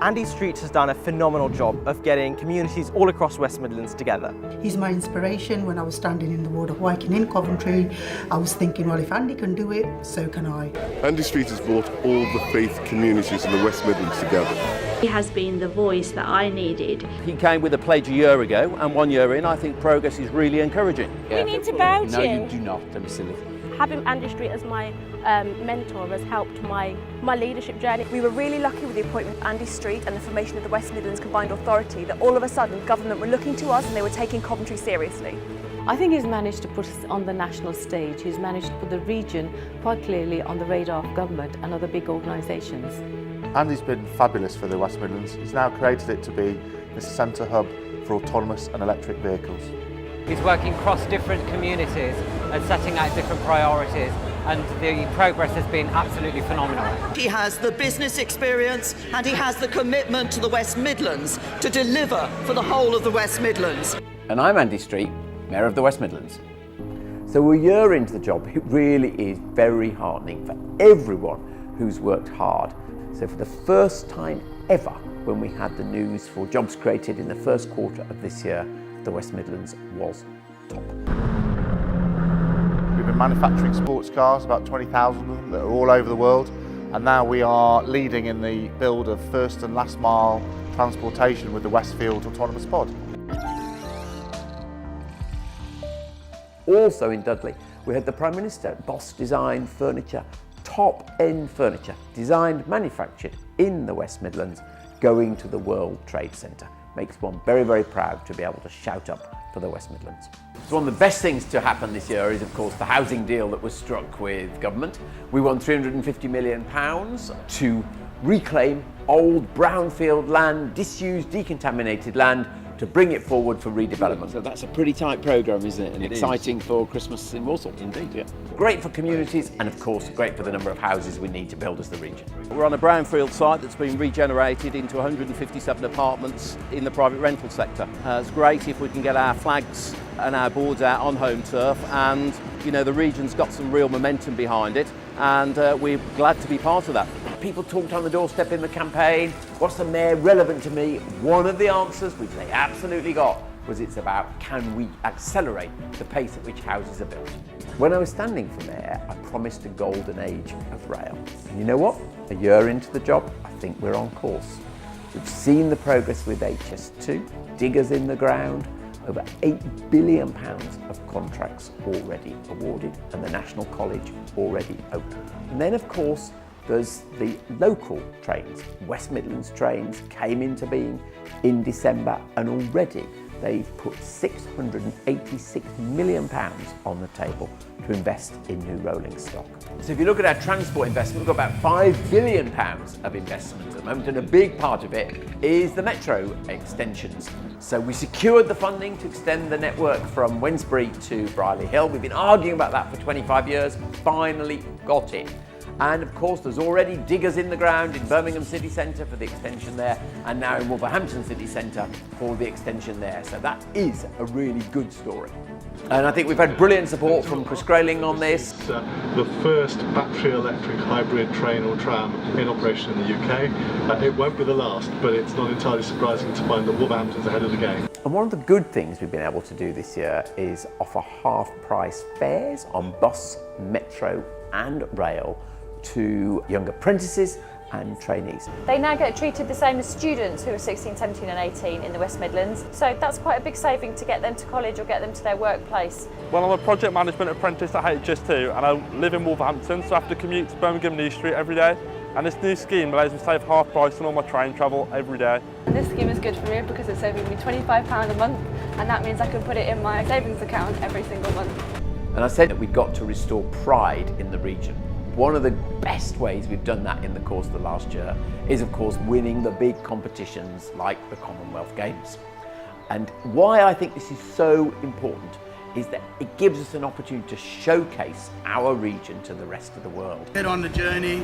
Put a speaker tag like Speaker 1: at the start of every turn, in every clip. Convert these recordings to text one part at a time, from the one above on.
Speaker 1: Andy Street has done a phenomenal job of getting communities all across West Midlands together.
Speaker 2: He's my inspiration. When I was standing in the ward of Wyken in Coventry, I was thinking, well, if Andy can do it, so can I.
Speaker 3: Andy Street has brought all the faith communities in the West Midlands together.
Speaker 4: He has been the voice that I needed.
Speaker 5: He came with a pledge a year ago, and 1 year in, I think progress is really encouraging.
Speaker 6: We need to bow to
Speaker 7: No,
Speaker 6: you.
Speaker 7: you do not. Don't be silly.
Speaker 6: Having Andy Street as my mentor has helped my leadership journey.
Speaker 8: We were really lucky with the appointment of Andy Street and the formation of the West Midlands Combined Authority that all of a sudden government were looking to us and they were taking Coventry seriously.
Speaker 9: I think he's managed to put us on the national stage. He's managed to put the region quite clearly on the radar of government and other big organisations.
Speaker 10: Andy's been fabulous for the West Midlands. He's now created it to be the centre hub for autonomous and electric vehicles.
Speaker 11: He's working across different communities and setting out different priorities, and the progress has been absolutely phenomenal.
Speaker 12: He has the business experience and he has the commitment to the West Midlands to deliver for the whole of the West Midlands.
Speaker 7: And I'm Andy Street, Mayor of the West Midlands. So a year into the job, it really is very heartening for everyone who's worked hard. So for the first time ever, when we had the news for jobs created in the first quarter of this year, the West Midlands was top.
Speaker 10: We've been manufacturing sports cars, about 20,000 of them that are all over the world, and now we are leading in the build of first and last mile transportation with the Westfield autonomous pod.
Speaker 7: Also in Dudley, we had the Prime Minister, Boss Design Furniture, top-end furniture, designed, manufactured in the West Midlands, going to the World Trade Centre. Makes one very, very proud to be able to shout up for the West Midlands.
Speaker 5: So one of the best things to happen this year is, of course, the housing deal that was struck with government. We won £350 million to reclaim old brownfield land, disused, decontaminated land, to bring it forward for redevelopment.
Speaker 7: So that's a pretty tight programme, isn't it? And exciting for Christmas in Walsall.
Speaker 5: Indeed, yeah. Great for communities, and of course great for the number of houses we need to build as the region. We're on a brownfield site that's been regenerated into 157 apartments in the private rental sector. It's great if we can get our flags and our boards out on home turf, and you know, the region's got some real momentum behind it, and we're glad to be part of that. People talked on the doorstep in the campaign, what's the mayor relevant to me? One of the answers, which they absolutely got, was it's about can we accelerate the pace at which houses are built. When I was standing for mayor, I promised a golden age of rail. And you know what? A year into the job, I think we're on course. We've seen the progress with HS2, diggers in the ground, over £8 billion of contracts already awarded, and the National College already open. And then of course, there's the local trains. West Midlands trains came into being in December, and already they've put £686 million on the table to invest in new rolling stock. So if you look at our transport investment, we've got about £5 billion of investment at the moment, and a big part of it is the metro extensions. So we secured the funding to extend the network from Wednesbury to Brierley Hill. We've been arguing about that for 25 years, finally got it. And of course, there's already diggers in the ground in Birmingham City Centre for the extension there, and now in Wolverhampton City Centre for the extension there. So that is a really good story. And I think we've had brilliant support from Chris Grayling on this.
Speaker 13: The first battery electric hybrid train or tram in operation in the UK. It won't be the last, but it's not entirely surprising to find that Wolverhampton's ahead of the game.
Speaker 7: And one of the good things we've been able to do this year is offer half-price fares on bus, metro and rail to young apprentices and trainees.
Speaker 14: They now get treated the same as students who are 16, 17 and 18 in the West Midlands. So that's quite a big saving to get them to college or get them to their workplace.
Speaker 15: Well, I'm a project management apprentice at HS2 and I live in Wolverhampton, so I have to commute to Birmingham New Street every day. And this new scheme allows me to save half price on all my train travel every day.
Speaker 16: And this scheme is good for me because it's saving me £25 a month, and that means I can put it in my savings account every single month.
Speaker 7: And I said that we've got to restore pride in the region. One of the best ways we've done that in the course of the last year is, of course, winning the big competitions like the Commonwealth Games. And why I think this is so important is that it gives us an opportunity to showcase our region to the rest of the world.
Speaker 17: Get on the journey,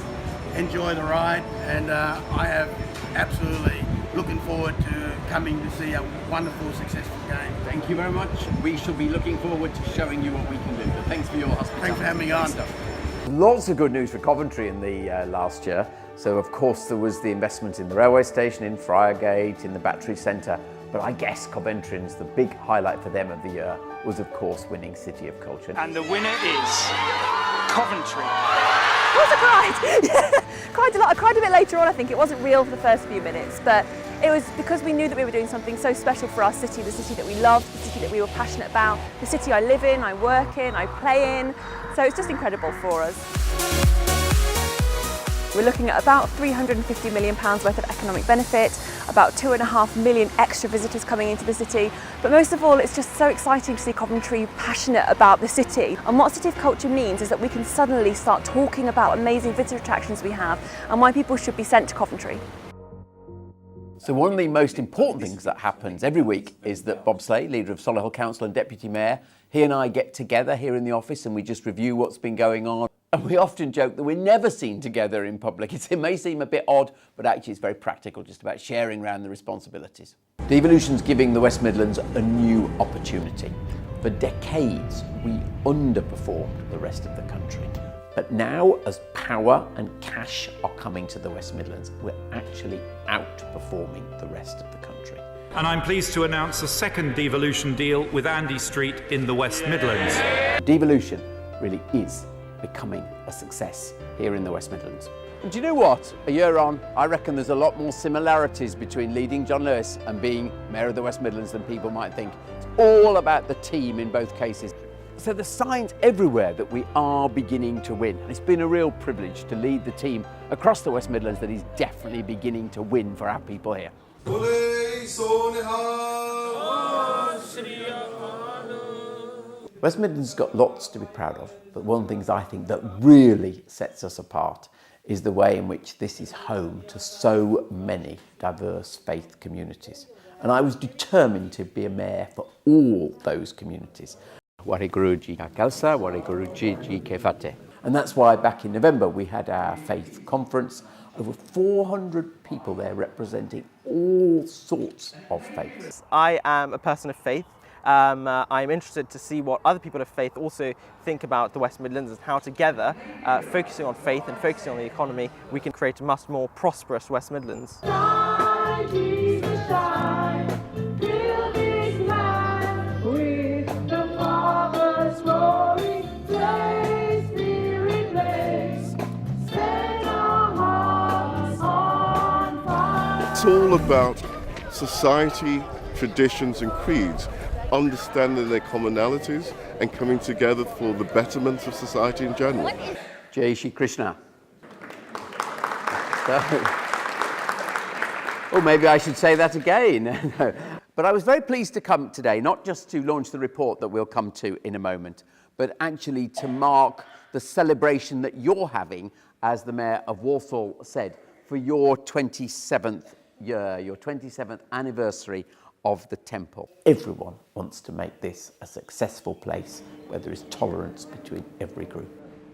Speaker 17: enjoy the ride, and I have absolutely looking forward to coming to see a wonderful, successful game.
Speaker 18: Thank you very much. We shall be looking forward to showing you what we can do. But thanks for your hospitality.
Speaker 17: Thanks for having me on.
Speaker 7: Lots of good news for Coventry in the last year. So of course there was the investment in the railway station, in Friargate, in the Battery Centre. But I guess Coventryans, the big highlight for them of the year was of course winning City of Culture.
Speaker 18: And the winner is Coventry.
Speaker 8: Of course I cried! Yeah, cried a lot. I cried a bit later on, I think. It wasn't real for the first few minutes, but it was because we knew that we were doing something so special for our city, the city that we loved, the city that we were passionate about, the city I live in, I work in, I play in. So it's just incredible for us. We're looking at about £350 million worth of economic benefit, about 2.5 million extra visitors coming into the city. But most of all, it's just so exciting to see Coventry passionate about the city. And what City of Culture means is that we can suddenly start talking about amazing visitor attractions we have and why people should be sent to Coventry.
Speaker 7: So one of the most important things that happens every week is that Bob Slay, leader of Solihull Council and Deputy Mayor, he and I get together here in the office and we just review what's been going on. And we often joke that we're never seen together in public. It may seem a bit odd, but actually it's very practical, just about sharing around the responsibilities. Devolution's giving the West Midlands a new opportunity. For decades, we underperformed the rest of the country. But now, as power and cash are coming to the West Midlands, we're actually outperforming the rest of the country.
Speaker 18: And I'm pleased to announce a second devolution deal with Andy Street in the West Midlands.
Speaker 7: Devolution really is becoming a success here in the West Midlands. And do you know what? A year on, I reckon there's a lot more similarities between leading John Lewis and being Mayor of the West Midlands than people might think. It's all about the team in both cases. So there's signs everywhere that we are beginning to win. And it's been a real privilege to lead the team across the West Midlands that is definitely beginning to win for our people here. West Midlands has got lots to be proud of, but one of the things I think that really sets us apart is the way in which this is home to so many diverse faith communities. And I was determined to be a mayor for all those communities. Wariguruji Kakalsa, Wariguruji Kefate. And that's why back in November we had our faith conference. Over 400 people there representing all sorts of faiths.
Speaker 1: I am a person of faith. I'm interested to see what other people of faith also think about the West Midlands and how together, focusing on faith and focusing on the economy, we can create a much more prosperous West Midlands.
Speaker 3: It's all about society, traditions and creeds, understanding their commonalities and coming together for the betterment of society in general.
Speaker 7: Jai Shri Krishna. Oh, maybe I should say that again. But I was very pleased to come today, not just to launch the report that we'll come to in a moment, but actually to mark the celebration that you're having, as the Mayor of Walsall said, for your 27th year, your 27th anniversary of the temple. Everyone wants to make this a successful place where there is tolerance between every group.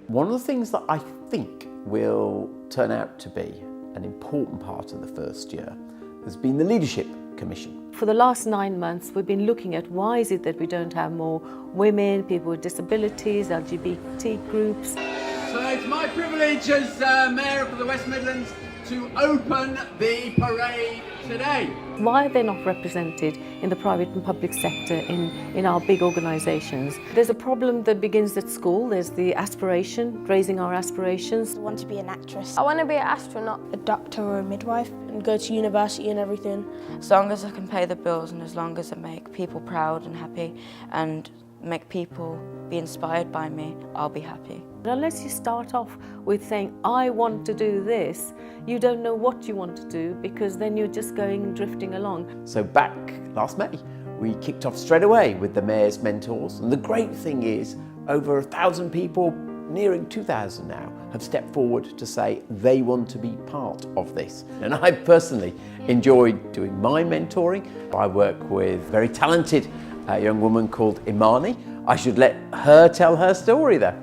Speaker 7: One of the things that I think will turn out to be an important part of the first year has been the Leadership Commission.
Speaker 9: For the last 9 months, we've been looking at why is it that we don't have more women, people with disabilities, LGBT groups.
Speaker 7: So it's my privilege as Mayor of the West Midlands to open the parade today.
Speaker 9: Why are they not represented in the private and public sector in our big organisations? There's a problem that begins at school. There's the aspiration, raising our aspirations.
Speaker 19: I want to be an actress. I want to be an astronaut, a doctor or a midwife, and go to university and everything.
Speaker 20: As long as I can pay the bills and as long as I make people proud and happy and make people be inspired by me, I'll be happy.
Speaker 9: Unless you start off with saying, I want to do this, you don't know what you want to do, because then you're just drifting along.
Speaker 7: So back last May, we kicked off straight away with the Mayor's Mentors. And the great thing is, over 1,000 people, nearing 2,000 now, have stepped forward to say they want to be part of this. And I personally enjoyed doing my mentoring. I work with a very talented young woman called Imani. I should let her tell her story though.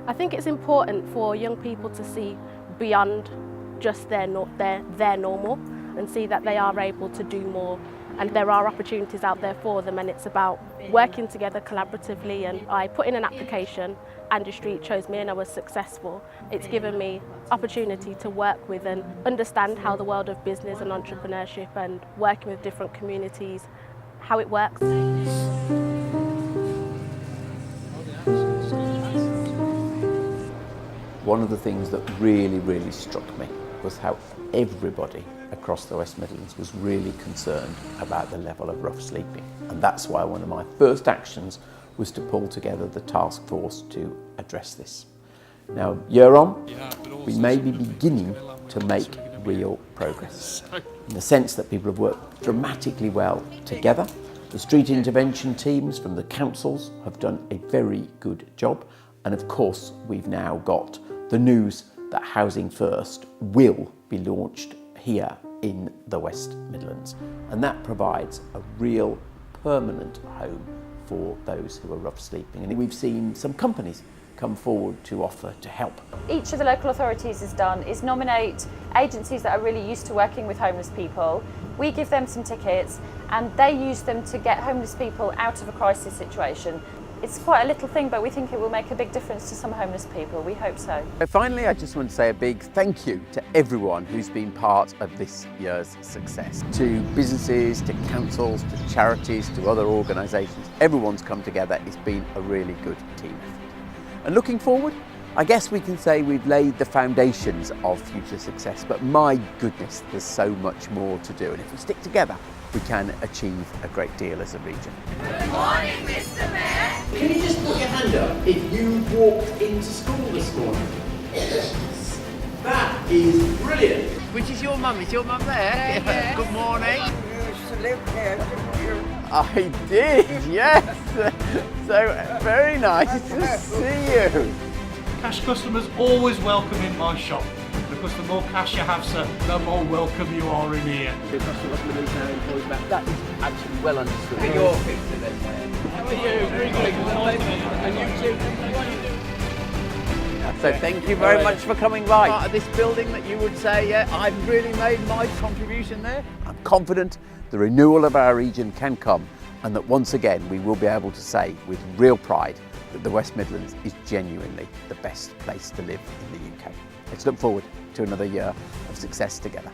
Speaker 6: I think it's important for young people to see beyond just their normal and see that they are able to do more and there are opportunities out there for them, and it's about working together collaboratively. And I put in an application, Andy Street chose me and I was successful. It's given me opportunity to work with and understand how the world of business and entrepreneurship and working with different communities, how it works.
Speaker 7: One of the things that really struck me was how everybody across the West Midlands was really concerned about the level of rough sleeping. And that's why one of my first actions was to pull together the task force to address this. Now, year on, we may be beginning to make real progress, in the sense that people have worked dramatically well together. The street intervention teams from the councils have done a very good job, and of course we've now got the news that Housing First will be launched here in the West Midlands, and that provides a real permanent home for those who are rough sleeping. And we've seen some companies come forward to offer to help.
Speaker 14: Each of the local authorities has done is nominate agencies that are really used to working with homeless people. We give them some tickets and they use them to get homeless people out of a crisis situation. It's quite a little thing, but we think it will make a big difference to some homeless people. We hope so.
Speaker 5: Finally, I just want to say a big thank you to everyone who's been part of this year's success. To businesses, to councils, to charities, to other organisations. Everyone's come together. It's been a really good team effort. And looking forward, I guess we can say we've laid the foundations of future success, but my goodness, there's so much more to do. And if we stick together, we can achieve a great deal as a region.
Speaker 21: Good morning, Mr. Mayor.
Speaker 7: Can you just put your hand up if you walked into school this morning? That is brilliant.
Speaker 21: Which is your mum? Is your mum there?
Speaker 7: Yeah.
Speaker 21: Good morning.
Speaker 22: You used to live there, didn't you?
Speaker 7: I did, yes. So very nice to see you.
Speaker 23: Cash customers always welcome in my shop, because the more cash you have, sir, the more welcome you are in here.
Speaker 5: That is actually well understood.
Speaker 21: For your picture then, how are you? Very good. And you too.
Speaker 5: So thank you very much for coming by.
Speaker 21: Part of this building that you would say, yeah, I've really made my contribution there.
Speaker 5: I'm confident the renewal of our region can come, and that once again we will be able to say with real pride that the West Midlands is genuinely the best place to live in the UK. Let's look forward to another year of success together.